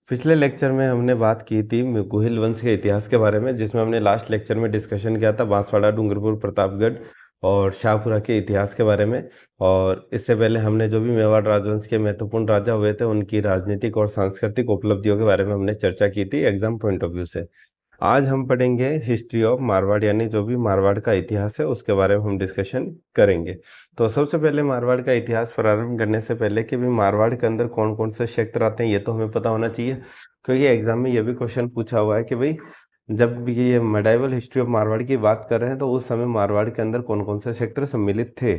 पिछले लेक्चर में हमने बात की थी गोहिल वंश के इतिहास के बारे में, जिसमें हमने लास्ट लेक्चर में डिस्कशन किया था बांसवाड़ा, डूंगरपुर, प्रतापगढ़ और शाहपुरा के इतिहास के बारे में। और इससे पहले हमने जो भी मेवाड़ राजवंश के महत्वपूर्ण राजा हुए थे उनकी राजनीतिक और सांस्कृतिक उपलब्धियों के बारे में हमने चर्चा की थी एग्जाम पॉइंट ऑफ व्यू से। आज हम पढ़ेंगे हिस्ट्री ऑफ मारवाड़, यानी जो भी मारवाड़ का इतिहास है उसके बारे में हम डिस्कशन करेंगे। तो सबसे पहले मारवाड़ का इतिहास प्रारंभ करने से पहले कि भाई मारवाड़ के अंदर कौन कौन से क्षेत्र आते हैं ये तो हमें पता होना चाहिए, क्योंकि एग्जाम में ये भी क्वेश्चन पूछा हुआ है कि भाई जब भी ये मेडाइवल हिस्ट्री ऑफ मारवाड़ की बात कर रहे हैं तो उस समय मारवाड़ के अंदर कौन कौन से क्षेत्र सम्मिलित थे।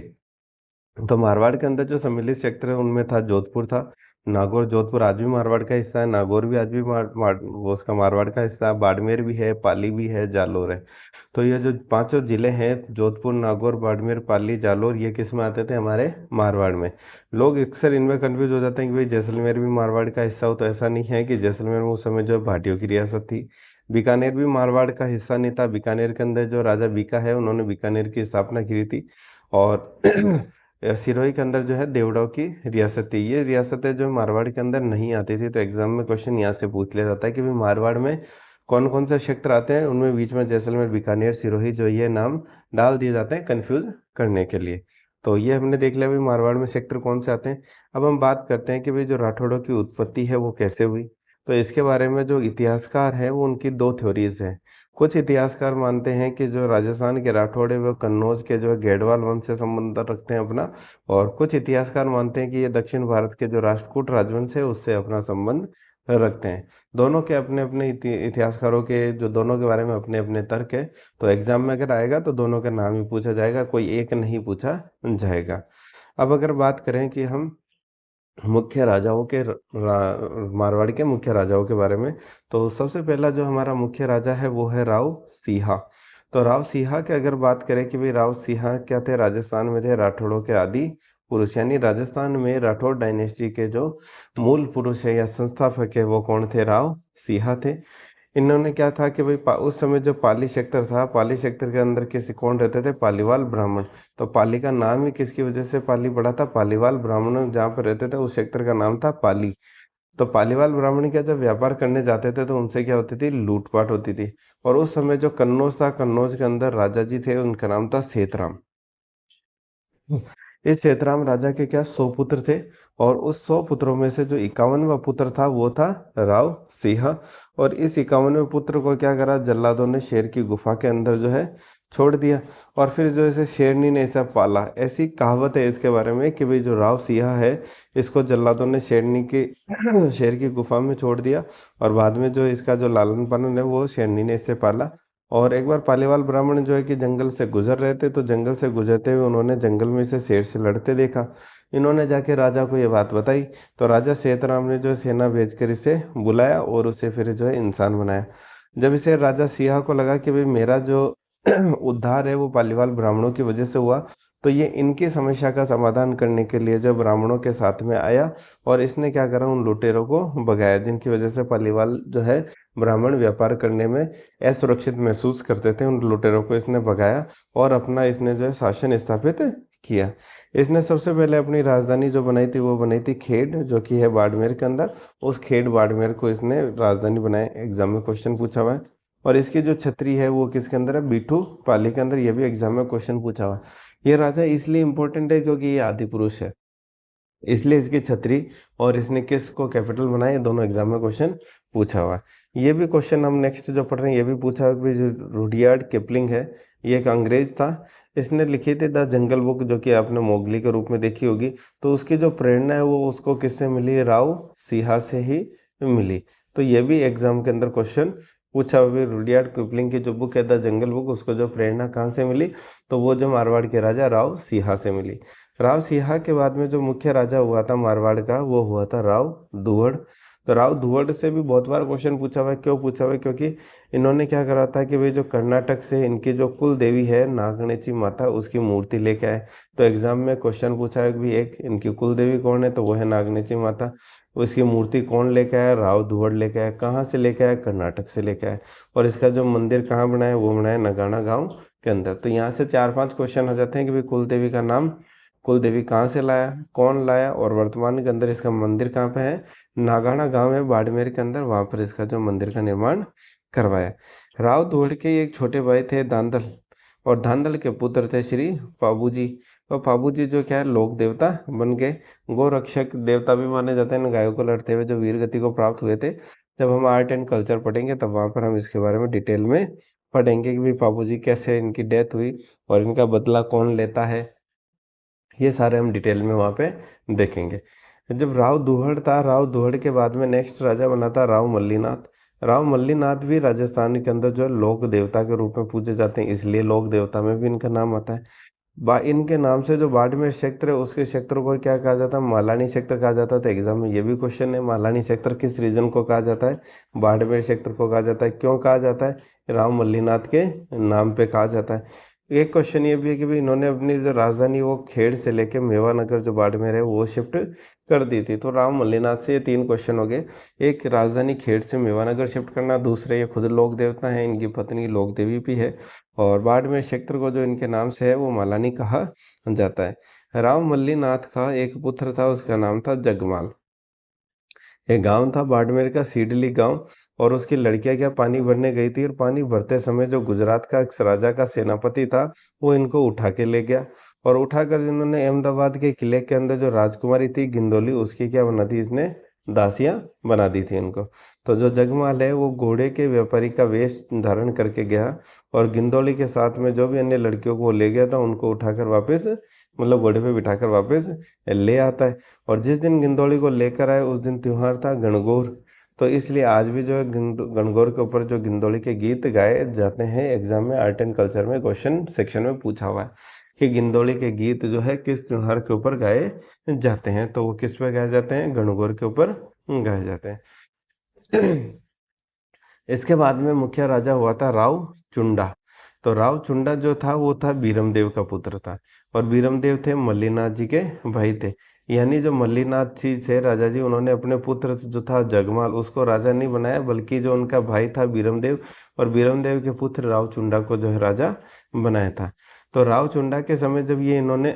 तो मारवाड़ के अंदर जो सम्मिलित क्षेत्र है उनमें था जोधपुर था, नागौर। जोधपुर आज भी मारवाड़ का हिस्सा है, नागौर भी आज भी वो उसका मारवाड़ का हिस्सा है, बाड़मेर भी है, पाली भी है, जालोर है। तो ये जो पांचों जिले हैं जोधपुर, नागौर, बाड़मेर, पाली, जालोर, ये किस में आते थे? हमारे मारवाड़ में। लोग अक्सर इनमें कंफ्यूज हो जाते हैं कि भाई जैसलमेर भी मारवाड़ का हिस्सा हो, तो ऐसा नहीं है कि जैसलमेर में उस समय जो भाटियों की रियासत थी। बीकानेर भी मारवाड़ का हिस्सा नहीं था। बीकानेर के अंदर जो राजा बीका है उन्होंने बीकानेर की स्थापना की थी। और सिरोही के अंदर जो है देवड़ाव की रियासत थी। ये रियासतें जो मारवाड़ के अंदर नहीं आती थी, तो एग्जाम में क्वेश्चन यहाँ से पूछ लिया जाता है कि भाई मारवाड़ में कौन कौन से क्षेत्र आते हैं, उनमें बीच में जैसलमेर, बीकानेर, सिरोही जो ये नाम डाल दिए जाते हैं कंफ्यूज करने के लिए। तो ये हमने देख लिया भाई मारवाड़ में क्षेत्र कौन से आते हैं। अब हम बात करते हैं कि भाई जो राठौड़ों की उत्पत्ति है वो कैसे हुई। तो इसके बारे में जो इतिहासकार हैं वो उनकी दो थ्योरीज हैं। कुछ इतिहासकार मानते हैं कि जो राजस्थान के राठौड़ है वो कन्नौज के जो गेडवाल वंश से संबंध रखते हैं अपना। और कुछ इतिहासकार मानते हैं कि ये दक्षिण भारत के जो राष्ट्रकूट राजवंश है उससे अपना संबंध रखते हैं। दोनों के अपने अपने इतिहासकारों के जो दोनों के बारे में अपने अपने तर्क है। तो एग्जाम में अगर आएगा तो दोनों का नाम ही पूछा जाएगा, कोई एक नहीं पूछा जाएगा। अब अगर बात करें कि हम मुख्य राजाओं के मारवाड़ के मुख्य राजाओं के बारे में, तो सबसे पहला जो हमारा मुख्य राजा है वो है राव सिंहा। तो राव सिंहा की अगर बात करें कि भाई राव सिंहा क्या थे, राजस्थान में थे राठौड़ों के आदि पुरुष, यानी राजस्थान में राठौड़ डायनेस्टी के जो मूल पुरुष है या संस्थापक है वो कौन थे? राव सिंहा थे। इन्होंने क्या था कि भाई उस समय जो पाली सेक्टर था, पाली सेक्टर के अंदर किसी कौन रहते थे? पालीवाल ब्राह्मण। तो पाली का नाम ही किसकी वजह से पाली पड़ा था? पालीवाल ब्राह्मण जहाँ पर रहते थे उस सेक्टर का नाम था पाली। तो पालीवाल ब्राह्मण क्या जब व्यापार करने जाते थे तो उनसे क्या होती थी? लूटपाट होती थी। और उस समय जो कन्नौज था, कन्नौज के अंदर राजा जी थे, उनका नाम था सेतराम। इस सेतराम राजा के क्या 100 पुत्र थे, और उस 100 पुत्रों में से जो 51वां पुत्र था वो था राव सिंह। और इस 51वें पुत्र को क्या करा? जल्लादों ने शेर की गुफा के अंदर जो है छोड़ दिया। और फिर जो इसे शेरनी ने इसे पाला। ऐसी कहावत है इसके बारे में कि भाई जो राव सिंह है इसको जल्लादों ने शेरनी की शेर की गुफा में छोड़ दिया, और बाद में जो इसका जो लालन पालन है वो शेरनी ने इससे पाला। और एक बार पालीवाल ब्राह्मण जो है कि जंगल से गुजर रहे थे, तो जंगल से गुजरते हुए उन्होंने जंगल में से शेर से लड़ते देखा। इन्होंने जाके राजा को ये बात बताई। तो राजा सेतराम ने जो सेना भेजकर इसे बुलाया और उसे फिर जो है इंसान बनाया। जब इसे राजा सिंह को लगा कि भाई मेरा जो उद्धार है वो पालीवाल ब्राह्मणों की वजह से हुआ, तो ये इनकी समस्या का समाधान करने के लिए जो ब्राह्मणों के साथ में आया, और इसने क्या करा? उन लुटेरों को भगाया, जिनकी वजह से पालीवाल जो है ब्राह्मण व्यापार करने में असुरक्षित महसूस करते थे। उन लुटेरों को इसने भगाया और अपना इसने जो है शासन स्थापित किया। इसने सबसे पहले अपनी राजधानी जो बनाई थी वो बनाई थी खेड़, जो कि है बाड़मेर के अंदर। उस खेड़ बाड़मेर को इसने राजधानी बनाया। एग्जाम में क्वेश्चन पूछा हुआ है। और इसकी जो छतरी है वो किसके अंदर है? बीठू पाली के अंदर। ये भी एग्जाम में क्वेश्चन पूछा हुआ है। ये राजा इसलिए इंपॉर्टेंट है क्योंकि ये आदि पुरुष है, इसलिए इसकी छतरी और इसने किस को कैपिटल बनाया, ये दोनों एग्जाम में क्वेश्चन पूछा हुआ है। ये भी क्वेश्चन हम नेक्स्ट जो पढ़ रहे हैं ये भी पूछा हुआ है कि जो रुडयार्ड किपलिंग है ये एक अंग्रेज था। इसने लिखी थी द जंगल बुक, जो कि आपने मोगली के रूप में देखी होगी। तो उसकी जो प्रेरणा है वो उसको किससे मिली? राव सिंह से ही मिली। तो ये भी एग्जाम के अंदर क्वेश्चन पूछा हुआ है। रुडयार्ड किपलिंग की जो बुक है द जंगल बुक, उसको जो प्रेरणा कहाँ से मिली? तो वो जो मारवाड़ के राजा राव सिंह से मिली। राव सिंह के बाद में जो मुख्य राजा हुआ था मारवाड़ का वो हुआ था राव दुहड़। तो राव दुहड़ से भी बहुत बार क्वेश्चन पूछा हुआ है। क्यों पूछा हुआ है? क्योंकि इन्होंने क्या करा था कि भाई जो कर्नाटक से इनकी जो कुल देवी है नागणेची माता, उसकी मूर्ति लेके आए। तो एग्जाम में क्वेश्चन पूछा है कि भाई एक इनकी कुल देवी कौन है, तो वो है नागणेची माता। उसकी मूर्ति कौन लेके आया? राव दुहड़ लेके आया। कहाँ से लेके आया? कर्नाटक से लेके आया। और इसका जो मंदिर कहाँ बनाया? वो बनाया नगाना गांव के अंदर। तो यहाँ से 4-5 क्वेश्चन हो जाते हैं कि भाई कुल देवी का नाम, कुल देवी कहाँ से लाया, कौन लाया, और वर्तमान के अंदर इसका मंदिर कहाँ पे है? नागाना गांव है बाड़मेर के अंदर, वहां पर इसका जो मंदिर का निर्माण करवाया। राव धोड़ के एक छोटे भाई थे धांधल, और धांधल के पुत्र थे श्री पाबूजी। और पाबूजी जो क्या है लोक देवता बन गए, गौ रक्षक देवता भी माने जाते हैं इन गायों को लड़ते हुए जो वीर गति को प्राप्त हुए थे। जब हम आर्ट एंड कल्चर पढ़ेंगे तब वहाँ पर हम इसके बारे में डिटेल में पढ़ेंगे कि भाई पाबूजी कैसे इनकी डेथ हुई और इनका बदला कौन लेता है, ये सारे हम डिटेल में वहाँ पे देखेंगे। जब राव दुहड़ था, राव दुहड़ के बाद में नेक्स्ट राजा बना था राव मल्लीनाथ। राव मल्लीनाथ भी राजस्थान के अंदर जो है लोक देवता के रूप में पूजे जाते हैं, इसलिए लोक देवता में भी इनका नाम आता है। इनके नाम से जो बाड़मेर क्षेत्र है उसके क्षेत्र को क्या कहा जाता है, मालानी क्षेत्र कहा जाता था। एग्जाम में ये भी क्वेश्चन है, मालानी क्षेत्र किस रीजन को कहा जाता है, बाड़मेर क्षेत्र को कहा जाता है। क्यों कहा जाता है, राव मल्लीनाथ के नाम पे कहा जाता है। एक क्वेश्चन ये भी है कि भाई इन्होंने अपनी जो राजधानी वो खेड़ से लेके मेवानगर जो बाड़मेर है वो शिफ्ट कर दी थी। तो राव मल्लीनाथ से ये 3 क्वेश्चन हो गए। एक, राजधानी खेड़ से मेवानगर शिफ्ट करना। दूसरे, ये खुद लोक देवता है, इनकी पत्नी लोक देवी भी है। और बाड़मेर क्षेत्र को जो इनके नाम से है वो मालानी कहा जाता है। राव मल्लीनाथ का एक पुत्र था, उसका नाम था जगमाल। एक गांव था बाड़मेर का सीडली गांव, और उसकी लड़कियां क्या पानी भरने गई थी, और पानी भरते समय जो गुजरात का एक राजा का सेनापति था वो इनको उठा के ले गया। और उठाकर इन्होंने अहमदाबाद के किले के अंदर जो राजकुमारी थी गिंदोली, उसकी क्या बना दी इसने, दासियां बना दी थी इनको। तो जो जगमाल है वो घोड़े के व्यापारी का वेश धारण करके गया, और गिंदोली के साथ में जो भी अन्य लड़कियों को ले गया था उनको उठाकर वापस, मतलब घोड़े पे बिठाकर वापस ले आता है। और जिस दिन गिंदोली को लेकर आए उस दिन त्योहार था गणगौर। तो इसलिए आज भी जो है गणगौर के ऊपर जो गिंदोली के गीत गाए जाते हैं, एग्जाम में आर्ट एंड कल्चर में क्वेश्चन सेक्शन में पूछा हुआ है कि गिंदोली के गीत जो है किस त्योहार के ऊपर गाए जाते हैं। तो वो किस पे गाए जाते हैं, गणगौर के ऊपर गाए जाते हैं। इसके बाद में मुख्य राजा हुआ था राव चुंडा। तो राव चुंडा जो था वो था बीरमदेव का पुत्र था, और बीरमदेव थे मल्लीनाथ जी के भाई थे। यानी जो मल्लीनाथ जी थे राजा जी, उन्होंने अपने पुत्र जो था जगमाल उसको राजा नहीं बनाया, बल्कि जो उनका भाई था बीरमदेव, और बीरमदेव के पुत्र राव चुंडा को जो है राजा बनाया था। तो राव चुंडा के समय जब ये इन्होंने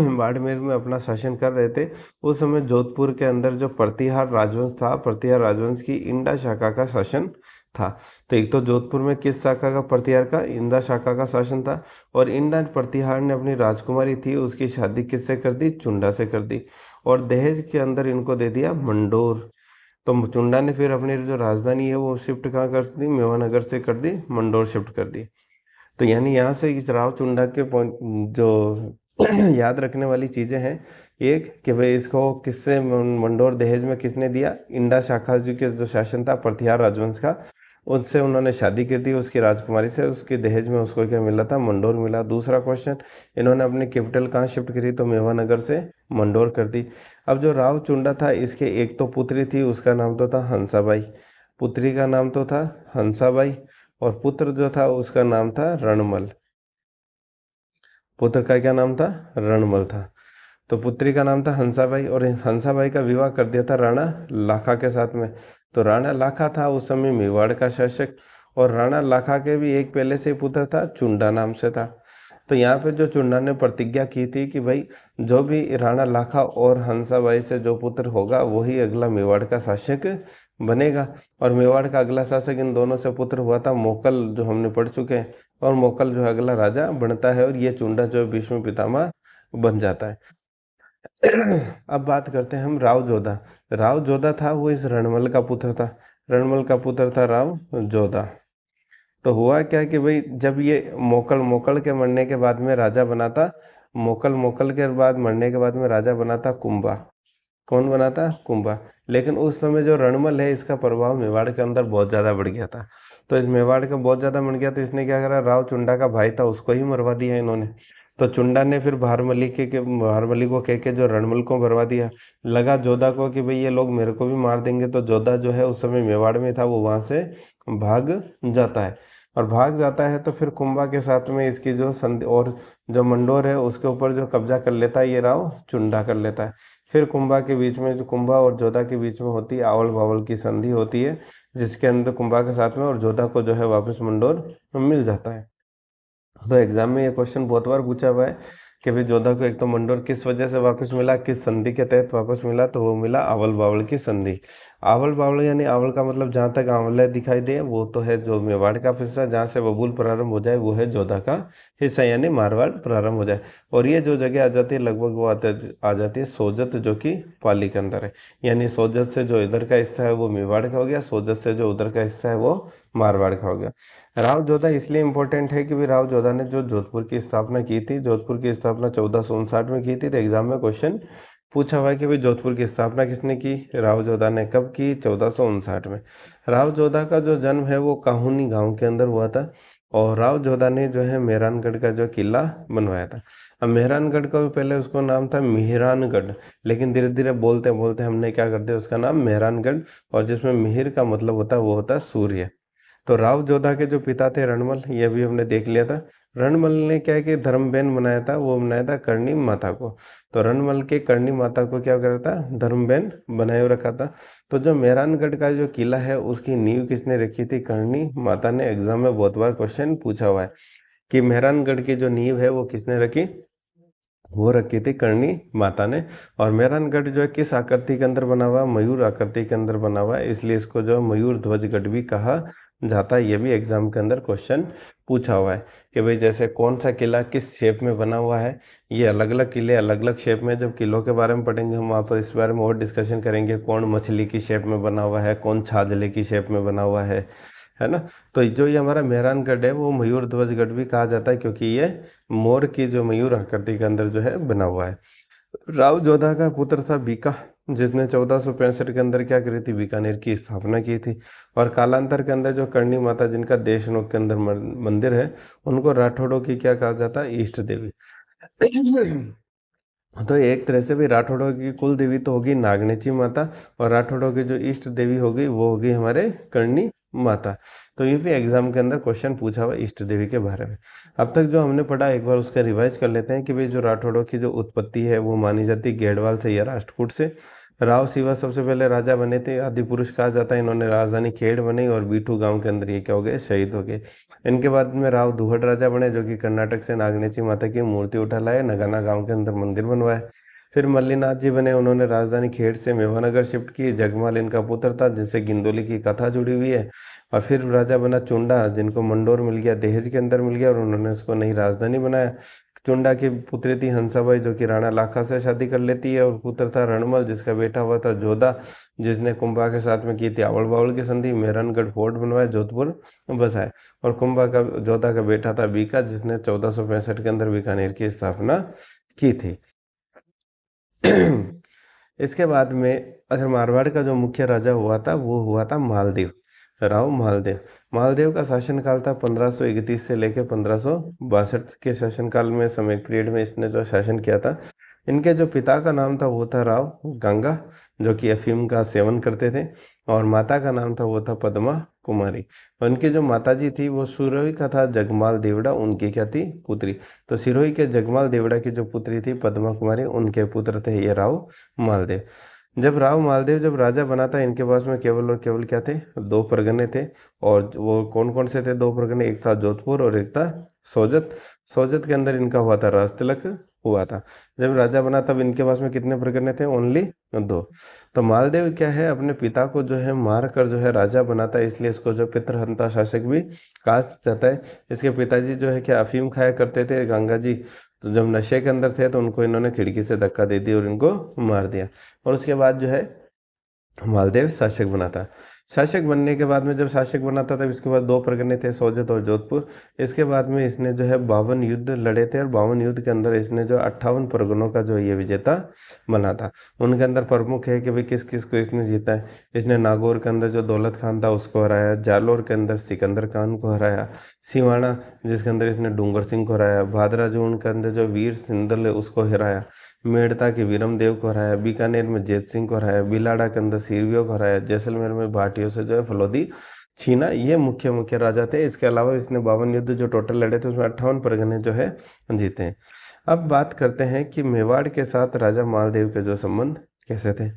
बाड़मेर में अपना शासन कर रहे थे, उस समय जोधपुर के अंदर जो प्रतिहार राजवंश था, प्रतिहार राजवंश की इंडा शाखा का शासन था। तो एक तो जोधपुर में किस शाखा का, प्रतिहार का, इंडा शाखा का शासन था। और इंडा प्रतिहार ने अपनी राजकुमारी थी उसकी शादी किससे कर दी, चुंडा से कर दी, और दहेज के अंदर इनको दे दिया मंडोर। तो चुंडा ने फिर अपनी जो राजधानी है वो शिफ्ट कहाँ कर दी, मेवानगर से कर दी, मंडोर शिफ्ट कर दी। तो यानी यहाँ से इस राव चुंडा के पॉइंट जो याद रखने वाली चीज़ें हैं, एक कि भाई इसको किससे मंडोर दहेज में किसने दिया, इंडा शाखा जी के जो शासन था प्रतिहार राजवंश का, उससे उन्होंने शादी की थी उसकी राजकुमारी से, उसके दहेज में उसको क्या मिला था, मंडोर मिला। दूसरा क्वेश्चन, इन्होंने अपनी कैपिटल कहाँ शिफ्ट करी, तो मेवानगर से मंडोर कर दी। अब जो राव चुंडा था इसके एक तो पुत्री थी, उसका नाम तो था हंसाबाई, पुत्री का नाम तो था हंसाबाई, और पुत्र जो था उसका नाम था रणमल। पुत्र का क्या नाम था, रणमल था। तो पुत्री का नाम था हंसाबाई, और इस हंसाबाई का विवाह कर दिया था राणा लाखा के साथ में। तो राणा लाखा था उस समय मेवाड़ का शासक, और राणा लाखा के भी एक पहले से ही पुत्र था, चुंडा नाम से था। तो यहाँ पे जो चुंडा ने प्रतिज्ञा की थी कि भाई जो भी राणा लाखा और हंसाबाई से जो पुत्र होगा वही अगला मेवाड़ का शासक बनेगा। और मेवाड़ का अगला शासक इन दोनों से पुत्र हुआ था मोकल, जो हमने पढ़ चुके हैं, और मोकल जो है अगला राजा बनता है, और ये चुंडा जो है भीष्म पितामह बन जाता है। अब बात करते हैं हम राव जोधा। राव जोधा था वो इस रणमल का पुत्र था, रणमल का पुत्र था राव जोधा। तो हुआ क्या कि भाई जब ये मोकल मोकल के मरने के बाद में राजा बना था, मोकल मोकल के बाद मरने के बाद में राजा बना था कुंभा। कौन बना था, कुंभा। लेकिन उस समय जो रणमल है इसका प्रभाव मेवाड़ के अंदर बहुत ज़्यादा बढ़ गया था। तो इस मेवाड़ का बहुत ज़्यादा बढ़ गया, तो इसने क्या करा, राव चुंडा का भाई था उसको ही मरवा दिया इन्होंने। तो चुंडा ने फिर भारमली भारमली को कह के जो रणमल को मरवा दिया। लगा जोधा को कि भाई ये लोग मेरे को भी मार देंगे, तो जोधा जो है उस समय मेवाड़ में था, वो वहाँ से भाग जाता है। और भाग जाता है तो फिर कुंभा के साथ में इसकी जो संधि और जो मंडोर है उसके ऊपर जो कब्जा कर लेता है ये राव चुंडा कर लेता है। फिर कुंभा के बीच में, जो कुंभा और जोधा के बीच में होती है आवल बावल की संधि होती है, जिसके अंदर कुंभा के साथ में और जोधा को जो है वापस मंडोर मिल जाता है। तो एग्जाम में ये क्वेश्चन बहुत बार पूछा हुआ है कि भाई जोधा को एक तो मंडोर किस वजह से वापस मिला, किस संधि के तहत वापस मिला, तो वो मिला आवल बावल की संधि। आवल बावल यानी आवल का मतलब जहाँ तक आंवले दिखाई दे वो तो है जो मेवाड़ का हिस्सा, जहाँ से बबूल प्रारंभ हो जाए वो है जोधा का हिस्सा यानी मारवाड़ प्रारंभ हो जाए। और ये जो जगह आ जाती है लगभग वो आ जाती है सोजत, जो कि पाली के अंदर है। यानी सोजत से जो इधर का हिस्सा है वो मेवाड़ का हो गया, सोजत से जो उधर का हिस्सा है वो मारवाड़ का हो गया। राव जोधा इसलिए इम्पोर्टेंट है कि भी राव जोधा ने जो जोधपुर की स्थापना की थी, जोधपुर की स्थापना 1459 में की थी। तो एग्जाम में क्वेश्चन पूछा हुआ है कि भाई जोधपुर की स्थापना किसने की, राव जोधा ने। कब की, 1459 में। राव जोधा का जो जन्म है वो काहुनी गांव के अंदर हुआ था। और राव जोधा ने जो है मेहरानगढ़ का जो किला बनवाया था। अब मेहरानगढ़ का भी पहले उसको नाम था मिहिरानगढ़, लेकिन धीरे धीरे बोलते बोलते हमने क्या कर दिया उसका नाम मेहरानगढ़। और जिसमें मिहिर का मतलब होता है वो होता है सूर्य। तो राव जोधा के जो पिता थे रणमल, ये भी हमने देख लिया था। रणमल ने क्या है कि धर्मबेन बनाया था, वो बनाया था करणी माता को। तो रणमल के करणी माता को क्या करा था, धर्मबेन बनाए हुए रखा था। तो जो मेहरानगढ़ का जो किला है उसकी नींव किसने रखी थी, करणी माता ने। एग्जाम में बहुत बार क्वेश्चन पूछा हुआ है कि मेहरानगढ़ की जो नींव है वो किसने रखी, वो रखी थी करणी माता ने। और मेहरानगढ़ जो है किस आकृति के अंदर बना हुआ है, मयूर आकृति के अंदर बना हुआ है, इसलिए इसको जो मयूर ध्वजगढ़ भी कहा जाता है। ये भी एग्जाम के अंदर क्वेश्चन पूछा हुआ है कि भाई जैसे कौन सा किला किस शेप में बना हुआ है। ये अलग अलग किले अलग अलग शेप में, जब किलों के बारे में पढ़ेंगे हम वहाँ पर इस बारे में और डिस्कशन करेंगे, कौन मछली की शेप में बना हुआ है, कौन छाजले की शेप में बना हुआ है ना। तो जो ये हमारा मेहरानगढ़ है वो मयूर ध्वजगढ़ भी कहा जाता है, क्योंकि ये मोर की जो मयूर आकृति के अंदर जो है बना हुआ है। राव जोधा का पुत्र था बीका, जिसने 1465 के अंदर क्या करी थी, बीकानेर की स्थापना की थी। और कालांतर के अंदर जो करणी माता जिनका देशनोक के अंदर मंदिर है, उनको राठौड़ों की क्या कहा जाता है, इष्ट देवी। तो एक तरह से भी राठौड़ों की कुल देवी तो होगी नागनेची माता, और राठौड़ों की जो इष्ट देवी होगी वो होगी हमारे करणी माता। तो ये भी एग्जाम के अंदर क्वेश्चन पूछा हुआ इष्ट देवी के बारे में। अब तक जो हमने पढ़ा एक बार उसका रिवाइज कर लेते हैं कि भाई जो राठौड़ों की जो उत्पत्ति है वो मानी जाती है गेड़वाल से या राष्ट्रकूट से। राव शिवा सबसे पहले राजा बने थे, आदि पुरुष कहा जाता है। इन्होंने राजधानी खेड़ बनाई और बीठू गांव के अंदर ये क्या हो गए, शहीद हो गए। इनके बाद में राव दुहड़ राजा बने, जो कि कर्नाटक से नागनेची माता की मूर्ति उठा लाए, नगाना गांव के अंदर मंदिर बनवाए। फिर मल्लीनाथ जी बने, उन्होंने राजधानी खेड़ से मेवानगर शिफ्ट की। जगमाल इनका पुत्र था जिससे गिंदोली की कथा जुड़ी हुई है। और फिर राजा बना चुंडा, जिनको मंडोर मिल गया, दहेज के अंदर मिल गया, और उन्होंने उसको नई राजधानी बनाया। चुंडा की पुत्री थी हंसाबाई, जो कि राणा लाखा से शादी कर लेती है। और पुत्र था रणमल, जिसका बेटा हुआ था जोधा, जिसने कुंभा के साथ में की थी आवल बावल की संधि, मेहरानगढ़ फोर्ट बनवाया, जोधपुर बसाए। और कुंभा का जोधा का बेटा था बीका, जिसने 1465 के अंदर बीकानेर की स्थापना की थी। इसके बाद में अगर मारवाड़ का जो मुख्य राजा हुआ था वो हुआ था मालदेव, राव मालदेव। मालदेव का शासनकाल था 1531 से लेकर 1562 के शासनकाल में, समय पीरियड में इसने जो शासन किया था। इनके जो पिता का नाम था वो था राव गंगा, जो कि अफीम का सेवन करते थे। और माता का नाम था वो था पद्मा कुमारी। उनकी जो माताजी थी वो सिरोही का था जगमाल देवड़ा, उनकी क्या थी, पुत्री। तो सिरोही के जगमाल देवड़ा की जो पुत्री थी पद्मा कुमारी, उनके पुत्र थे ये राव मालदेव। जब राव मालदेव जब राजा बना था, इनके पास में केवल और केवल क्या थे, दो परगने थे। और वो कौन कौन से थे दो परगने, एक था जोधपुर और एक था सोजत। सोजत के अंदर इनका हुआ था राज तिलक हुआ था। जब राजा बना तब इनके पास में कितने परगने थे, ओनली दो। तो मालदेव क्या है, अपने पिता को जो है मार कर जो है राजा बनाता है, इसलिए इसको जो पितृहंता शासक भी कहा जाता है। इसके पिताजी जो है क्या अफीम खाया करते थे, गंगा जी। तो जब नशे के अंदर थे तो उनको इन्होंने खिड़की से धक्का दे दिया और इनको मार दिया। और उसके बाद जो है मालदेव शासक बना था। शासक बनने के बाद में जब शासक बना था तब इसके बाद दो परगने थे, सोजत और जोधपुर। इसके बाद में इसने जो है 52 युद्ध लड़े थे, और 52 युद्ध के अंदर इसने जो 58 परगनों का जो ये विजेता बना था। उनके अंदर प्रमुख है कि भाई किस किस को इसने जीता है। इसने नागौर के अंदर जो दौलत खान था उसको हराया, जालोर के अंदर सिकंदर खान को हराया, सिवाना जिसके अंदर इसने डूंगर सिंह को हराया, भादरा जोन के अंदर जो वीर सिंदल है उसको हराया, मेड़ता के वीरम देव को हराया, बीकानेर में जेत सिंह को हराया, बिलाड़ा के अंदर सीरवियों को हराया, जैसलमेर में भाटियों से जो है फलोदी छीना। ये मुख्य मुख्य राजा थे। इसके अलावा इसने 52 युद्ध जो टोटल लड़े थे उसमें 58 परगने जो है जीते हैं। अब बात करते हैं कि मेवाड़ के साथ राजा मालदेव के जो संबंध कैसे थे।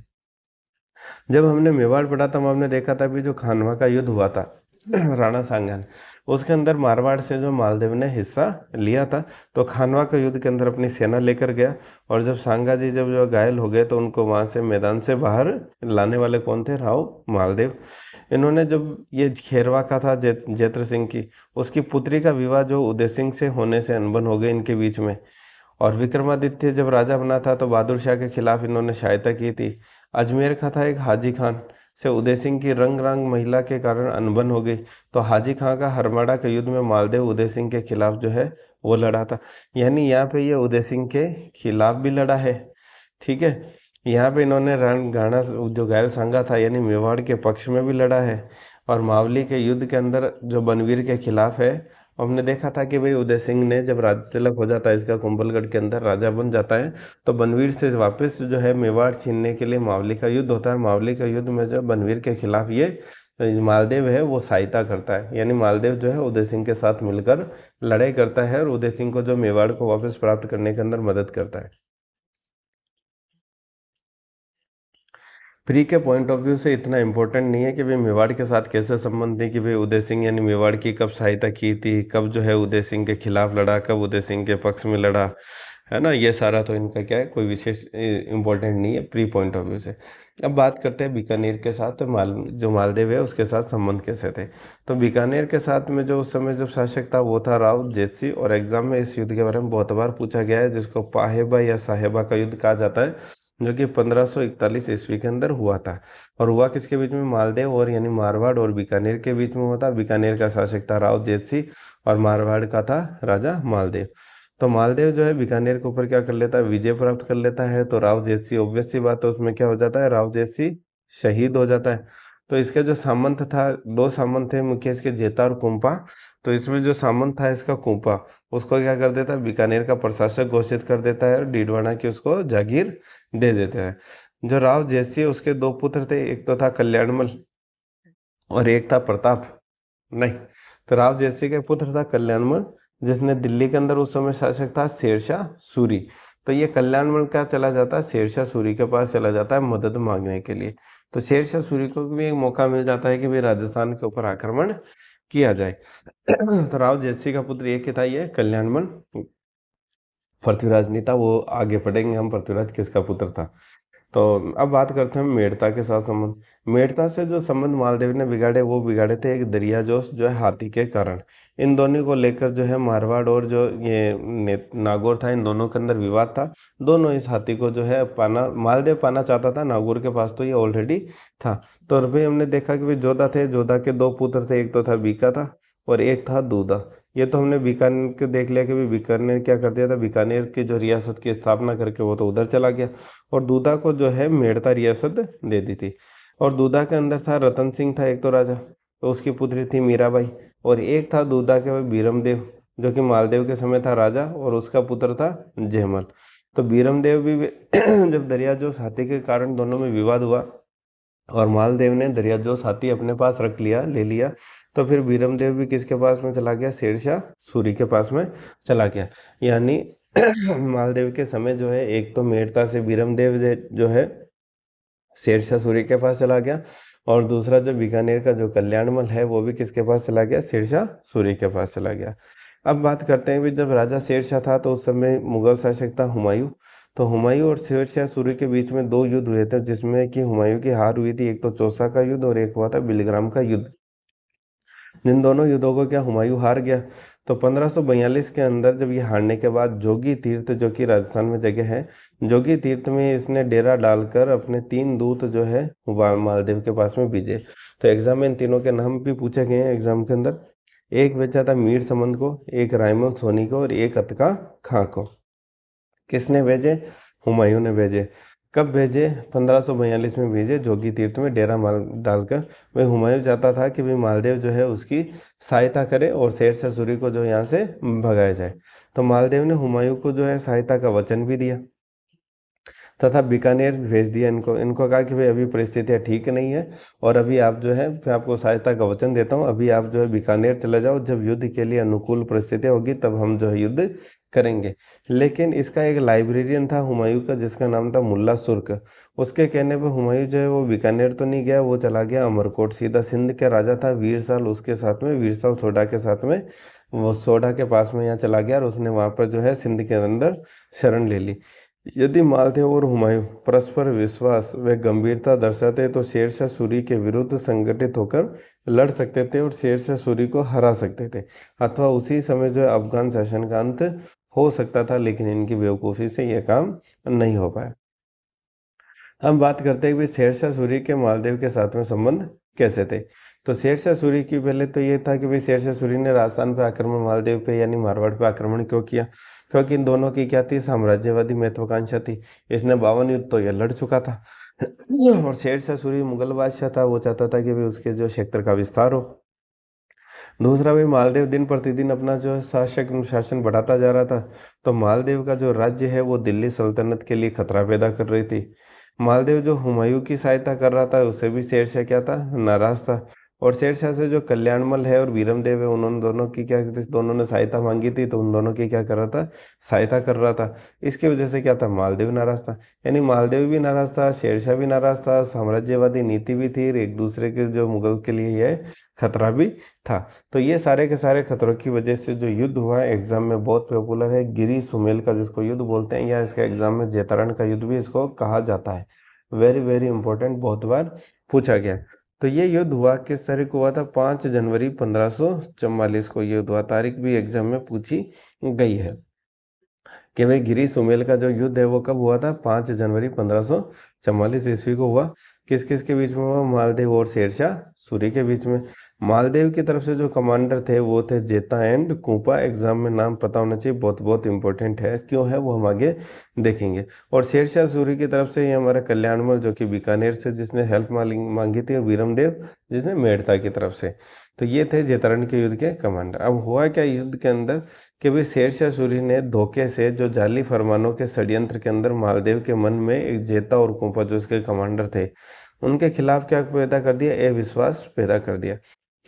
जब हमने मेवाड़ पढ़ा तब हमने देखा था भी जो खानवा का युद्ध हुआ था राणा सांगन, उसके अंदर मारवाड़ से जो मालदेव ने हिस्सा लिया था, तो खानवा के युद्ध के अंदर अपनी सेना लेकर गया। और जब सांगा जी जब जो घायल हो गए तो उनको वहां से मैदान से बाहर लाने वाले कौन थे? राव मालदेव। इन्होंने जब ये खेरवा का था जेत्र सिंह की, उसकी पुत्री का विवाह जो उदय सिंह से होने से अनबन हो गई इनके बीच में। और विक्रमादित्य जब राजा बना था तो बहादुर शाह के खिलाफ इन्होंने सहायता की थी। अजमेर का था एक हाजी खान से उदय सिंह की रंग रंग महिला के कारण अनबन हो गई, तो हाजी खां का हरमाड़ा के युद्ध में मालदेव उदय सिंह के खिलाफ जो है वो लड़ा था। यानी यहाँ पे ये उदय सिंह के खिलाफ भी लड़ा है। ठीक है, यहाँ पे इन्होंने रण गाना जो घायल सांगा था यानी मेवाड़ के पक्ष में भी लड़ा है। और मावली के युद्ध के अंदर जो बनवीर के खिलाफ है, हमने देखा था कि भाई उदय सिंह ने जब राज तिलक हो जाता है इसका कुंभलगढ़ के अंदर राजा बन जाता है, तो बनवीर से वापस जो है मेवाड़ छीनने के लिए मावली का युद्ध होता है। मावली का युद्ध में जो बनवीर के खिलाफ ये मालदेव है वो सहायता करता है, यानी मालदेव जो है उदय सिंह के साथ मिलकर लड़ाई करता है और उदय सिंह को जो मेवाड़ को वापस प्राप्त करने के अंदर मदद करता है। प्री के पॉइंट ऑफ व्यू से इतना इम्पोर्टेंट नहीं है कि भाई मेवाड़ के साथ कैसे संबंध है, कि भाई उदय सिंह यानी मेवाड़ की कब सहायता की थी, कब जो है उदय सिंह के खिलाफ लड़ा, कब उदय सिंह के पक्ष में लड़ा, है ना। ये सारा तो इनका क्या है, कोई विशेष इम्पोर्टेंट नहीं है प्री पॉइंट ऑफ व्यू से। अब बात करते हैं बीकानेर के साथ, तो जो मालदेव है उसके साथ संबंध कैसे थे। तो बीकानेर के साथ में जो उस समय जब शासक था वो था राव जेतसी, और एग्जाम में इस युद्ध के बारे में बहुत बार पूछा गया है, जिसको पाहेबा या साहेबा का युद्ध कहा जाता है, जो कि 1541 ईस्वी के अंदर हुआ था। और हुआ किसके बीच में? मालदेव और यानी मारवाड़ और बीकानेर के बीच में हुआ था। बीकानेर का शासक था राव जेतसी और मारवाड़ का था राजा मालदेव। तो मालदेव जो है बीकानेर के ऊपर क्या कर लेता है? विजय प्राप्त कर लेता है। तो राव जेतसी ऑब्वियस सी बात है उसमें क्या हो जाता है? राव जेतसी शहीद हो जाता है। तो इसके जो सामंत था, दो सामंत थे मुख्य इसके, जेता और कुंपा। तो इसमें जो सामंत था इसका कुंपा, उसको क्या कर देता है? बीकानेर का प्रशासक घोषित कर देता है और डीडवाना की उसको जागीर दे देते हैं। जो राव जैसी उसके दो पुत्र थे, एक तो था कल्याणमल और एक था प्रताप। नहीं, तो राव जैसी का पुत्र था कल्याणमल, जिसने दिल्ली के अंदर उस समय शासक था शेरशाह सूरी। तो ये कल्याणमल क्या चला जाता है? शेरशाह सूरी के पास चला जाता है मदद मांगने के लिए। तो शेरशाह सूरी को भी एक मौका मिल जाता है कि भाई राजस्थान के ऊपर आक्रमण किया जाए। तो राव जैसी का पुत्र एक ही था, ये कल्याणमल। पृथ्वीराज नहीं था, वो आगे पढ़ेंगे हम पृथ्वीराज किसका पुत्र था। तो अब बात करते हैं मेड़ता के साथ संबंध। मेड़ता से जो संबंध मालदेव ने बिगाड़े, वो बिगाड़े थे एक दरिया जोश जो है हाथी के कारण। इन दोनों को लेकर जो है मारवाड़ और जो ये नागौर था, इन दोनों के अंदर विवाद था। दोनों इस हाथी को जो है पाना, मालदेव पाना चाहता था, नागौर के पास तो ये ऑलरेडी था। तो भाई हमने देखा कि भाई जोधा थे, जोधा के दो पुत्र थे, एक तो था बीका था और एक था दूधा। ये तो हमने बीकानेर के देख लिया कि भाई बीकानेर क्या कर दिया था, बीकानेर की जो रियासत की स्थापना करके वो तो उधर चला गया, और दूधा को जो है मेड़ता रियासत दे दी थी। और दूधा के अंदर था रतन सिंह था एक तो राजा, तो उसकी पुत्री थी मीराबाई। और एक था दूधा के बीरमदेव, जो कि मालदेव के समय था राजा, और उसका पुत्र था जयमल। तो बीरमदेव भी जब दरिया जोश हाथी के कारण दोनों में विवाद हुआ और मालदेव ने दरिया जोश हाथी अपने पास रख लिया, ले लिया, तो फिर बीरमदेव भी किसके पास में चला गया? शेरशाह सूरी के पास में चला गया। यानी मालदेव के समय जो है एक तो मेड़ता से बीरमदेव जो है शेरशाह सूरी के पास चला गया, और दूसरा जो बीकानेर का जो कल्याणमल है वो भी किसके पास चला गया? शेरशाह सूरी के पास चला गया। अब बात करते हैं भी जब राजा शेरशाह था तो उस समय मुगल शासक था हुमायूं। तो हुमायूं और शेरशाह सूरी के बीच में दो युद्ध हुए थे, जिसमें कि हुमायूं की हार हुई थी। एक तो चौसा का युद्ध और एक हुआ था बिलग्राम का युद्ध। जिन दोनों युद्धों को क्या हुमायूं हार गया। तो 1542 के अंदर जब ये हारने के बाद जोगी तीर्थ, जो कि राजस्थान में जगह है, जोगी तीर्थ में इसने डेरा डालकर अपने 3 दूत जो है मालदेव के पास में भेजे। तो एग्जाम में इन तीनों के नाम भी पूछे गए हैं एग्जाम के अंदर। एक भेजा था मीर समंद को, एक रायमल सोनी को और एक अतका खां को। किसने भेजे? हुमायूं ने भेजे। कब भेजे? 1542 में भेजे, जोगी तीर्थ में डेरा माल डालकर। वही हुमायूं चाहता था कि भाई मालदेव जो है उसकी सहायता करे और शेरशाह सूरी को जो यहाँ से भगाया जाए। तो मालदेव ने हुमायूं को जो है सहायता का वचन भी दिया। तथा बीकानेर भेज दिया इनको। इनको कहा कि भाई अभी परिस्थितियाँ ठीक नहीं है और अभी आप जो है, मैं आपको सहायता का वचन देता हूँ, अभी आप जो है बीकानेर चले जाओ, जब युद्ध के लिए अनुकूल परिस्थितियाँ होगी तब हम जो है युद्ध करेंगे। लेकिन इसका एक लाइब्रेरियन था हुमायूं का, जिसका नाम था मुल्ला सुर्क। उसके कहने पर हुमायूं जो है वो बीकानेर तो नहीं गया, वो चला गया अमरकोट। सीधा सिंध का राजा था वीरसाल, उसके साथ में वीरसाल सोडा के साथ में, वो सोडा के पास में यहाँ चला गया और उसने वहाँ पर जो है सिंध के अंदर शरण ले ली। यदि मालदेव और हुमायूं परस्पर विश्वास व गंभीरता दर्शाते तो शेरशाह सूरी के विरुद्ध संगठित होकर लड़ सकते थे और शेरशाह सूरी को हरा सकते थे, अथवा उसी समय जो है अफगान शासन का अंत हो सकता था। लेकिन इनकी बेवकूफ़ी से यह काम नहीं हो पाया। हम बात करते हैं कि भाई शेरशाह सूरी के मालदेव के साथ में संबंध कैसे थे। तो शेरशाह सूरी की पहले तो ये था कि भाई शेरशाह सूरी ने राजस्थान पे आक्रमण, मालदेव पे यानी मारवाड़ पे आक्रमण क्यों किया, क्योंकि इन दोनों की क्या थी, साम्राज्यवादी महत्वाकांक्षा थी। इसने 52 युद्ध तो ये लड़ चुका था और शेरशाह सूरी मुगल बादशाह था, वो चाहता था कि भाई उसके जो क्षेत्र का विस्तार हो। दूसरा भाई मालदेव दिन प्रतिदिन अपना जो है शासन बढ़ाता जा रहा था, तो मालदेव का जो राज्य है वो दिल्ली सल्तनत के लिए खतरा पैदा कर रही थी। मालदेव जो हुमायूं की सहायता कर रहा था, उससे भी शेरशाह क्या था, नाराज था। और शेरशाह से जो कल्याणमल है और वीरमदेव है, उन्होंने दोनों की क्या, दोनों ने सहायता मांगी थी, तो उन दोनों की क्या कर रहा था, सहायता कर रहा था। इसकी वजह से क्या था, मालदेव नाराज था। यानी मालदेव भी नाराज था, शेरशाह भी नाराज था, साम्राज्यवादी नीति भी थी और एक दूसरे के जो मुगल के लिए यह खतरा भी था। तो ये सारे के सारे खतरों की वजह से जो युद्ध हुआ है, एग्जाम में बहुत पॉपुलर है, गिरी सुमेल का जिसको युद्ध बोलते हैं, या इसका एग्जाम में जैतारण का युद्ध भी इसको कहा जाता है। वेरी वेरी इंपॉर्टेंट, बहुत बार पूछा गया। तो ये युद्ध हुआ किस तारीख को हुआ था, 5 जनवरी 1544 को ये युद्ध हुआ। तारीख भी एग्जाम में पूछी गई है कि भाई गिरी सुमेल का जो युद्ध है वो कब हुआ था, 5 जनवरी 1544 ईस्वी को हुआ। किस किस के बीच में हुआ, मालदेव और शेरशाह सूरी के बीच में। मालदेव की तरफ से जो कमांडर थे वो थे जेता एंड कूपा। एग्जाम में नाम पता होना चाहिए, बहुत बहुत इंपॉर्टेंट है, क्यों है वो हम आगे देखेंगे। और शेरशाह सूरी की तरफ से ये हमारा कल्याणमल जो कि बीकानेर से जिसने हेल्प मांगी थी, और वीरमदेव जिसने मेड़ता की तरफ से। तो ये थे जैतारण के युद्ध के कमांडर। अब हुआ क्या युद्ध के अंदर कि भाई शेरशाह सूरी ने धोखे से जो जाली फरमानों के षड्यंत्र के अंदर मालदेव के मन में एक जेता और कुंपा जो उसके कमांडर थे, उनके खिलाफ क्या पैदा कर दिया, अविश्वास पैदा कर दिया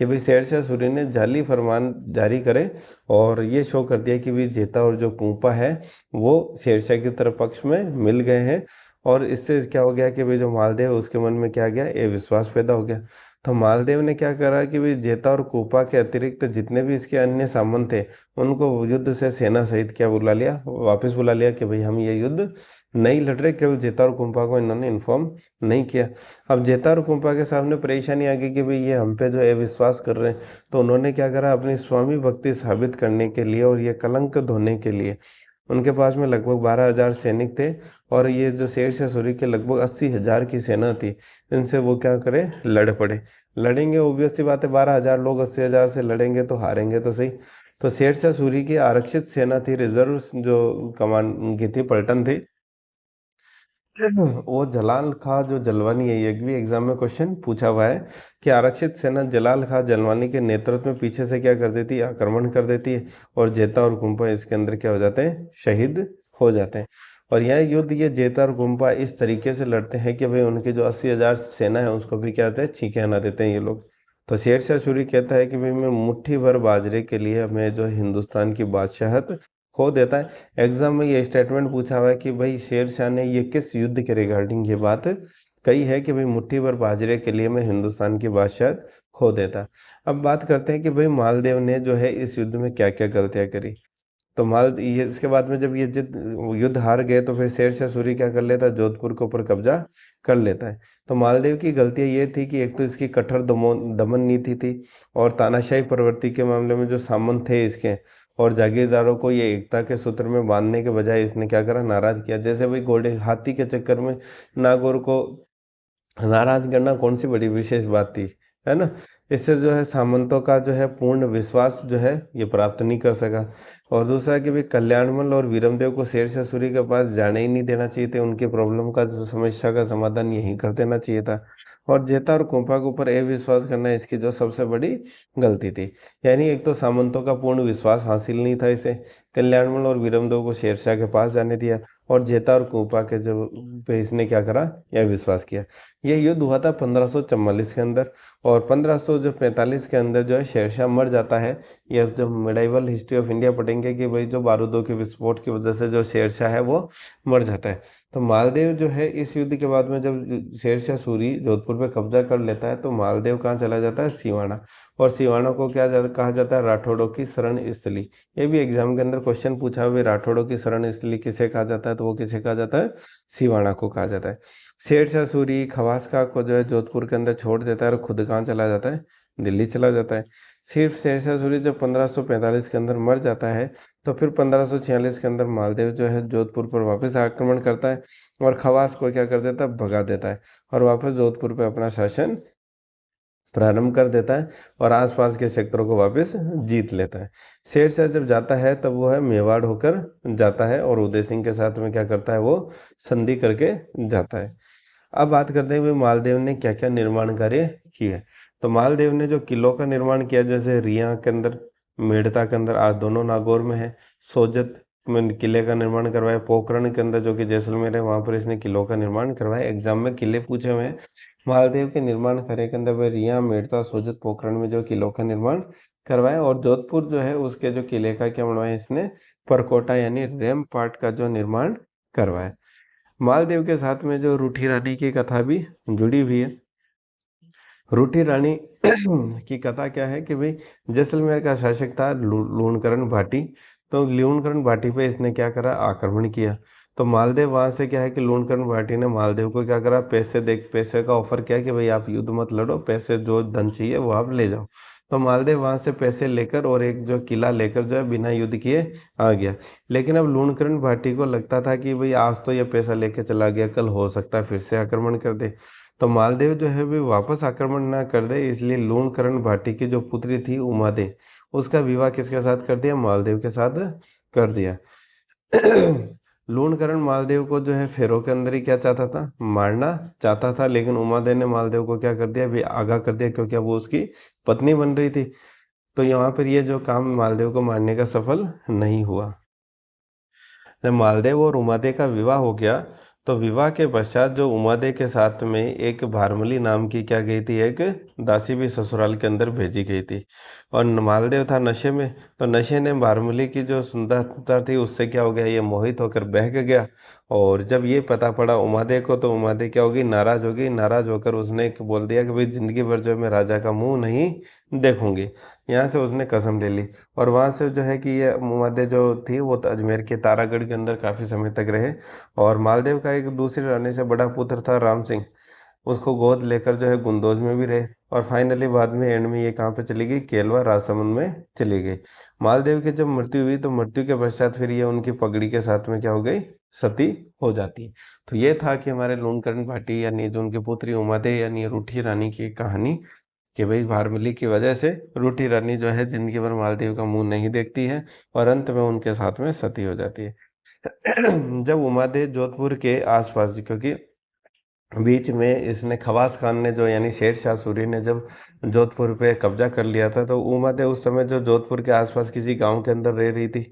कि भाई शेरशाह सूरी ने जाली फरमान जारी करे और ये शो कर दिया कि भाई जेता और जो कुंपा है वो शेरशाह की तरफ पक्ष में मिल गए हैं। और इससे क्या हो गया कि भाई जो मालदेव उसके मन में क्या गया, अविश्वास पैदा हो गया। तो मालदेव ने क्या करा कि भाई जेता और कोपा के अतिरिक्त जितने भी इसके अन्य सामंत थे, उनको युद्ध से सेना सहित क्या बुला लिया, वापस बुला लिया कि भाई हम ये युद्ध नहीं लड़ रहे। केवल जेता और कुंपा को इन्होंने इन्फॉर्म नहीं किया। अब जेता और कुंपा के सामने परेशानी आ गई कि भाई ये हम पे जो है विश्वास कर रहे हैं, तो उन्होंने क्या करा, अपनी स्वामी भक्ति साबित करने के लिए और ये कलंक धोने के लिए उनके पास में लगभग 12,000 सैनिक थे। और ये जो शेरशाह सूरी के लगभग 80,000 की सेना थी, इनसे वो क्या करे, लड़ पड़े। लड़ेंगे, ऑब्वियस सी बात है, 12,000 लोग 80,000 से लड़ेंगे तो हारेंगे तो सही। तो शेरशाह सूरी की आरक्षित सेना थी, रिजर्व जो कमान उनकी थी, पलटन थी, वो जलाल खां जो जलवानी है, ये भी एग्जाम में क्वेश्चन पूछा हुआ है कि आरक्षित सेना जलाल खां जलवानी के नेतृत्व में पीछे से क्या कर देती है, आक्रमण कर देती है और जेता और कुंपा इसके अंदर क्या हो जाते हैं, शहीद हो जाते हैं। और यह युद्ध ये जेता और कुंपा इस तरीके से लड़ते हैं कि भाई उनकी जो 80,000 सेना है उसको भी क्या होता है, छींके हना देते हैं ये लोग। तो शेरशाह सूरी कहता है कि भाई मैं मुट्ठी भर बाजरे के लिए मैं जो हिंदुस्तान की बादशाहत खो देता है। एग्जाम में ये स्टेटमेंट पूछा हुआ है कि भाई शेरशाह ने ये किस युद्ध के रिगार्डिंग ये बात कही है कि भाई मुट्ठी भर बाजरे के लिए मैं हिंदुस्तान की बादशाहत खो देता। अब बात करते हैं कि भाई मालदेव ने जो है इस युद्ध में क्या क्या गलतियां करी। तो माल ये इसके बाद में जब ये युद्ध हार गए तो फिर शेरशाह सूरी क्या कर लेता है, जोधपुर के ऊपर कब्जा कर लेता है। तो मालदेव की गलतियां ये थी कि एक तो इसकी कठोर दमन नीति थी और तानाशाही प्रवृत्ति के मामले में जो सामंत थे इसके और जागीरदारों को ये एकता के सूत्र में बांधने के बजाय इसने क्या करा, नाराज किया। जैसे भाई घोड़े हाथी के चक्कर में नागौर को नाराज करना कौन सी बड़ी विशेष बात थी, है ना। इससे जो है सामंतों का जो है पूर्ण विश्वास जो है ये प्राप्त नहीं कर सका। और दूसरा कि भाई कल्याणमल और वीरमदेव को शेरशाह सूरी के पास जाने ही नहीं देना चाहिए थे, उनके प्रॉब्लम का जो समस्या का समाधान यहीं कर देना चाहिए था। और जेता और कोपा के ऊपर अविश्वास करना इसकी जो सबसे बड़ी गलती थी। यानी एक तो सामंतों का पूर्ण विश्वास हासिल नहीं था इसे, कल्याणमल और वीरमदेव को शेरशाह के पास जाने दिया, और जेता और कुपा के जो पे इसने क्या करा, यह विश्वास किया। यह युद्ध हुआ था 1544 के अंदर, और 1545 के अंदर जो है शेरशाह मर जाता है। यह जब मिडाइवल हिस्ट्री ऑफ इंडिया पढ़ेंगे कि भाई जो बारूदों के विस्फोट की वजह से जो शेरशाह है वो मर जाता है। तो मालदेव जो है इस युद्ध के बाद में जब शेरशाह सूरी जोधपुर पे कब्जा कर लेता है, तो मालदेव कहाँ चला जाता है, सिवाना। और सिवाना को कहा जाता है, राठौड़ों की शरण स्थली। ये भी एग्जाम के अंदर क्वेश्चन पूछा हुआ, राठौड़ों की शरण स्थली किसे कहा जाता है, तो वो किसे कहा जाता है, सिवाना को कहा जाता है। शेरशाह सूरी खवासका को जो है जोधपुर के अंदर छोड़ देता है और खुद कहाँ चला जाता है, दिल्ली चला जाता है। सिर्फ शेरशाह सूरी जब 1545 के अंदर मर जाता है, तो फिर 1546 के अंदर मालदेव जो है जोधपुर पर वापस आक्रमण करता है और खवास को क्या कर देता है, भगा देता है, और वापस जोधपुर पर अपना शासन प्रारंभ कर देता है और आसपास के क्षेत्रों को वापस जीत लेता है। शेरशाह जब जाता है तब वो है मेवाड़ होकर जाता है, और उदय सिंह के साथ में क्या करता है, वो संधि करके जाता है। अब बात करते हैं भाई मालदेव ने क्या क्या निर्माण कार्य किए। तो मालदेव ने जो किलों का निर्माण किया, जैसे रिया के अंदर, मेड़ता के अंदर, आज दोनों नागौर में है, सोजत में किले का निर्माण करवाया, पोखरण के अंदर जो कि जैसलमेर है वहां पर इसने किलों का निर्माण करवाया। एग्जाम में किले पूछे हुए हैं। मालदेव के निर्माण कार्य के अंदर वह रिया, मेड़ता, सोजत, पोखरण में जो किलों का निर्माण करवाया, और जोधपुर जो है उसके जो किले का क्या बनवाया इसने, परकोटा यानी रैमपार्ट का जो निर्माण करवाया। मालदेव के साथ में जो रूठी रानी की कथा भी जुड़ी हुई है। रूठी रानी की कथा क्या है कि भाई जैसलमेर का शासक था लूणकरण भाटी। तो लूणकरण भाटी पे इसने क्या करा, आक्रमण किया। तो मालदेव वहां से क्या है कि लूणकरण भाटी ने मालदेव को क्या करा, पैसे का ऑफर किया कि भाई आप युद्ध मत लड़ो, पैसे जो धन चाहिए वो आप ले जाओ। तो मालदेव वहां से पैसे लेकर और एक जो किला लेकर जो है बिना युद्ध किए आ गया। लेकिन अब लूणकरण भाटी को लगता था कि भाई आज तो ये पैसा लेके चला गया, कल हो सकता है फिर से आक्रमण कर दे। तो मालदेव जो है वे वापस आक्रमण ना कर दे, इसलिए लूणकरण भाटी की जो पुत्री थी उमादे, उसका विवाह किसके साथ कर दिया, मालदेव के साथ कर दिया। लूणकरण मालदेव को जो है फेरों के अंदर ही क्या चाहता था, मारना चाहता था, लेकिन उमादे ने मालदेव को क्या कर दिया, भी आगाह कर दिया, क्योंकि अब वो उसकी पत्नी बन रही थी। तो यहाँ पर ये जो काम मालदेव को मारने का सफल नहीं हुआ। जब मालदेव और उमादे का विवाह हो गया, तो विवाह के पश्चात जो उमादे के साथ में एक भारमली नाम की क्या गई थी, एक दासी भी ससुराल के अंदर भेजी गई थी। और मालदेव था नशे में, तो नशे ने भारमली की जो सुंदरता थी उससे क्या हो गया, ये मोहित होकर बहक गया। और जब ये पता पड़ा उमादे को, तो उमादे क्या होगी, नाराज होगी। नाराज होकर उसने बोल दिया कि भाई जिंदगी भर जो है मैं राजा का मुंह नहीं देखूंगी। यहाँ से उसने कसम ले ली, और वहाँ से जो है कि ये मुमादे जो थी वो अजमेर के तारागढ़ के अंदर काफ़ी समय तक रहे। और मालदेव का एक दूसरी रानी से बड़ा पुत्र था राम सिंह, उसको गोद लेकर जो है गुंदोज में भी रहे। और फाइनली बाद में एंड में ये कहाँ पे चली गई, केलवा राजसमंद में चली गई। मालदेव की जब मृत्यु हुई, तो मृत्यु के पश्चात फिर ये उनकी पगड़ी के साथ में क्या हो गई, सती हो जाती है। तो ये था कि हमारे लूणकरण भाटी यानी जो उनकी पुत्री उमादे यानी रूठी रानी की कहानी, कि भाई भारमली की वजह से रूठी रानी जो है जिंदगी भर मालदेव का मुंह नहीं देखती है, और अंत में उनके साथ में सती हो जाती है। जब उमादे जोधपुर के आसपास, क्योंकि बीच में इसने खवास खान ने जो यानी शेर शाह सूरी ने जब जोधपुर पे कब्जा कर लिया था, तो उमादे उस समय जो जोधपुर के आसपास किसी गांव के अंदर रह रही थी।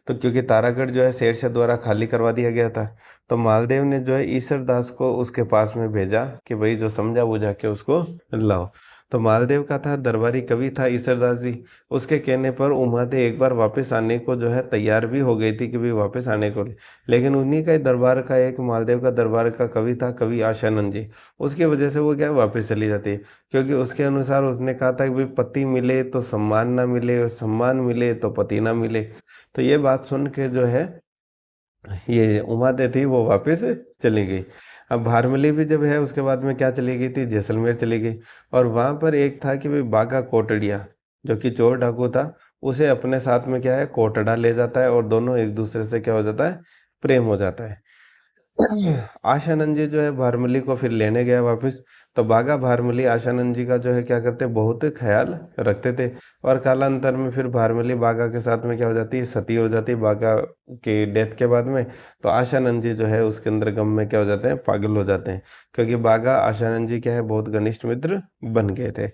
तो क्योंकि तारागढ़ जो है शेर शाह द्वारा खाली करवा दिया गया था, तो मालदेव ने जो है ईसर दास को उसके पास में भेजा कि भाई जो समझा बुझा के उसको लाओ। तो मालदेव का था दरबारी कवि था ईसरदास जी। उसके कहने पर उमादे एक बार वापस आने को जो है तैयार भी हो गई थी कि भाई वापस आने को, लेकिन उन्हीं का ही दरबार का एक मालदेव का दरबार का कवि था, कवि आशानंद जी। उसकी वजह से वो क्या है, वापस चली जाती है। क्योंकि उसके अनुसार उसने कहा था कि भाई पति मिले तो सम्मान ना मिले, और सम्मान मिले तो पति ना मिले। तो ये बात सुन के जो है ये उमादे थी वो वापस चली गई। अब भारमली भी जब है उसके बाद में क्या चली गई थी, जैसलमेर चली गई। और वहां पर एक था कि भाई बागा कोटड़िया, जो कि चोर डाकू था, उसे अपने साथ में क्या है, कोटड़ा ले जाता है, और दोनों एक दूसरे से क्या हो जाता है, प्रेम हो जाता है। आशानंद जी जो है भारमली को फिर लेने गया वापस। तो बागा भारमली आशानंद जी का जो है क्या करते, बहुत ख्याल रखते थे। और कालांतर में फिर भारमली बागा के साथ में क्या हो जाती है, सती हो जाती है बागा के डेथ के बाद में। तो आशानंद जी जो है उसके अंदर गम में क्या हो जाते हैं, पागल हो जाते हैं, क्योंकि बागा आशानंद जी क्या है, बहुत घनिष्ठ मित्र बन गए थे।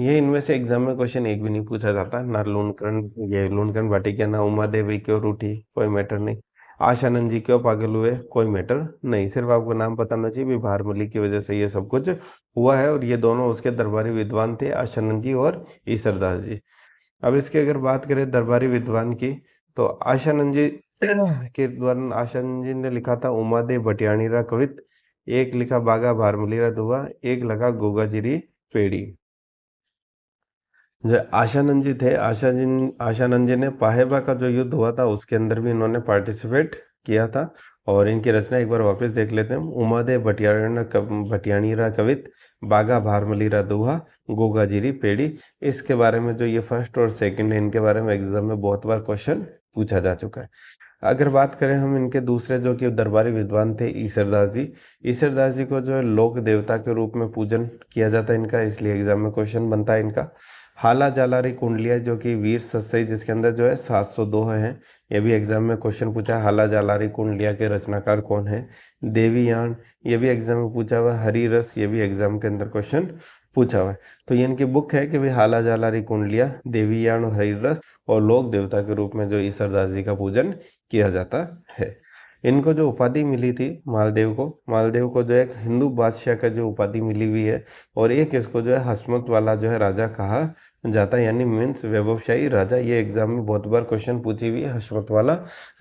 ये इनमें से एग्जाम में क्वेश्चन एक भी नहीं पूछा जाता, ना लूणकरण, ये लूणकरण भाटी क्या, ना उमा देवी क्यों रूठी, कोई मैटर नहीं। आशानंद जी क्यों पागल हुए, कोई मैटर नहीं, सिर्फ आपको नाम पता होना चाहिए भी भारमली की वजह से ये सब कुछ हुआ है, और ये दोनों उसके दरबारी विद्वान थे, आशानंद जी और ईसरदास जी। अब इसकी अगर बात करें दरबारी विद्वान की, तो आशानंद जी के द्वारा आशानंद जी ने लिखा था उमादेव भटियाणीरा कवित, एक लिखा बागा भारमलीरा दुआ, एक लगा गोगाजिरी पेड़ी। जो आशानंद जी थे, आशानंद जी ने पाहेबा का जो युद्ध हुआ था उसके अंदर भी इन्होंने पार्टिसिपेट किया था। और इनकी रचना एक बार वापस देख लेते हैं। उमादे भटियाणीरा कवित, बागा भारमलीरा दोहा, गोगाजिरी पेड़ी। इसके बारे में जो ये फर्स्ट और सेकंड है, इनके बारे में एग्जाम में बहुत बार क्वेश्चन पूछा जा चुका है। अगर बात करें हम इनके दूसरे जो कि दरबारी विद्वान थे ईसरदास जी, ईसरदास जी को जो है लोक देवता के रूप में पूजन किया जाता है इनका, इसलिए एग्जाम में क्वेश्चन बनता है इनका। हाला जालारी कुंडलिया जो कि वीर सत्सई जिसके अंदर जो है 702 हैं, ये भी एग्जाम में क्वेश्चन पूछा है। हाला जालारी कुंडलिया के रचनाकार कौन है? देवी यान, ये भी एग्जाम में पूछा हुआ है। हरि रस, ये भी एग्जाम के अंदर क्वेश्चन पूछा हुआ है। तो ये इनकी बुक है कि भाई हाला जालारी कुंडलिया, देवी यान और हरि रस, और लोक देवता के रूप में जो ईसरदास जी का पूजन किया जाता है। इनको जो उपाधि मिली थी मालदेव को जो एक हिंदू बादशाह का जो उपाधि मिली हुई है, और एक इसको जो है हसमत वाला जो है राजा कहा जाता है, यानी मीन्स वैभवशाही राजा। ये एग्जाम में बहुत बार क्वेश्चन पूछी हुई है हसमत वाला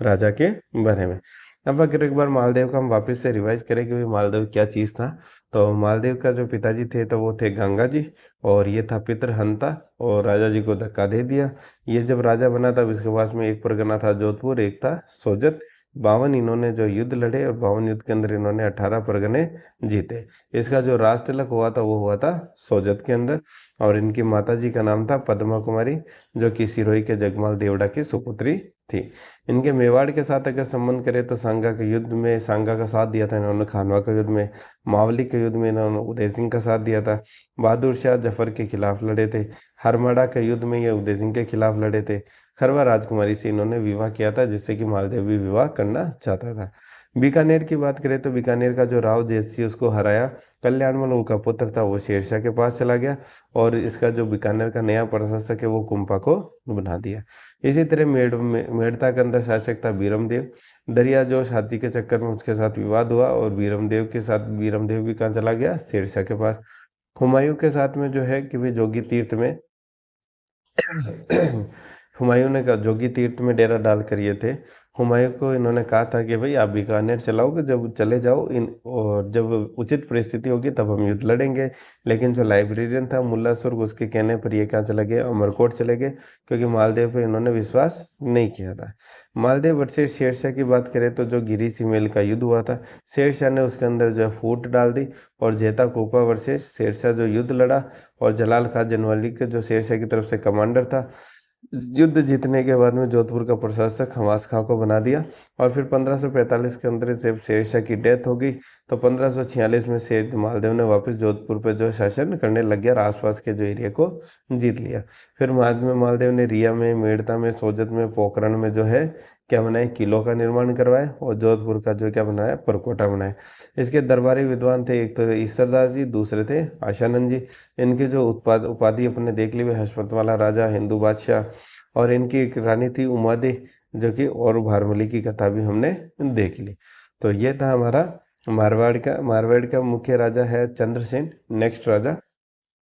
राजा के बारे में। अब अगर एक बार मालदेव का हम वापस से रिवाइज करें कि भाई मालदेव क्या चीज़ था, तो मालदेव का जो पिताजी थे तो वो थे गंगा जी, और ये था पितृहंता, और राजा जी को धक्का दे दिया। ये जब राजा बना तब इसके पास में एक परगना था जोधपुर, एक था सोजत। 52 इन्होंने जो युद्ध लड़े, और 52 युद्ध के अंदर इन्होंने 18 परगने जीते। इसका जो राज तिलक हुआ था वो हुआ था सोजत के अंदर, और इनकी माता जी का नाम था पद्मा कुमारी, जो कि सिरोही के जगमाल देवड़ा की सुपुत्री थी। इनके मेवाड़ के साथ अगर संबंध करें तो सांगा के युद्ध में सांगा का साथ दिया था इन्होंने, खानवा के युद्ध में, मावली के युद्ध में इन्होंने उदय सिंह का साथ दिया था, बहादुर शाह जफर के खिलाफ लड़े थे, हरमाड़ा के युद्ध में ये उदय सिंह के खिलाफ लड़े थे, खरवा राजकुमारी से इन्होंने विवाह किया था, जिससे कि मालदेव भी विवाह करना चाहता था। बीकानेर की बात करें तो बीकानेर का जो राव जैसी उसको हराया, कल्याणमल उनका पुत्र था वो शेरशाह के पास चला गया, और इसका जो बीकानेर का नया प्रशासक है वो कुंपा को बना दिया। इसी तरह मेड़ता के अंदर शासक था बीरमदेव, दरिया जोश हाथी के चक्कर में उसके साथ विवाद हुआ, और बीरमदेव भी कहाँ चला गया? शेरशाह के पास। हुमायूं के साथ में जो है कि भाई जोगी तीर्थ में हुमायूं ने कहा जोगी तीर्थ में डेरा डाल कर ये थे। हुमायूं को इन्होंने कहा था कि भाई आप बीकानेर चलाओगे, जब चले जाओ इन, और जब उचित परिस्थिति होगी तब हम युद्ध लड़ेंगे। लेकिन जो लाइब्रेरियन था मुल्ला सुर्ग, उसके कहने पर ये कहाँ चले गए? अमरकोट चले गए, क्योंकि मालदेव पे इन्होंने विश्वास नहीं किया था। मालदेव वर्सेस शेरशाह की बात करें तो जो गिरी सिमेल का युद्ध हुआ था, शेरशाह ने उसके अंदर जो है फूट डाल दी, और जेता कोपा वर्सेस शेरशाह जो युद्ध लड़ा, और जलाल खान जनवाली के जो शेरशाह की तरफ से कमांडर था, युद्ध जीतने के बाद में जोधपुर का प्रशासक हवास खां को बना दिया। और फिर 1545 के अंदर जब शेरशाह की डेथ हो गई, तो 1546 में शेर मालदेव ने वापस जोधपुर पर जो शासन करने लग गया, और आसपास के जो एरिया को जीत लिया। फिर बाद में मालदेव ने रिया में, मेड़ता में, सोजत में, पोखरण में जो है क्या बनाए? किलों का निर्माण करवाए, और जोधपुर का जो क्या बनाया? परकोटा बनाए। इसके दरबारी विद्वान थे, एक तो ईसरदास जी, दूसरे थे आशानंद जी। इनकी जो उपाधि अपने देख ली हुई, हशमत वाला राजा, हिंदू बादशाह, और इनकी एक रानी थी उमादे, जो कि, और भारमली की कथा भी हमने देख ली। तो ये था हमारा मारवाड़ का मुख्य राजा है चंद्रसेन। नेक्स्ट राजा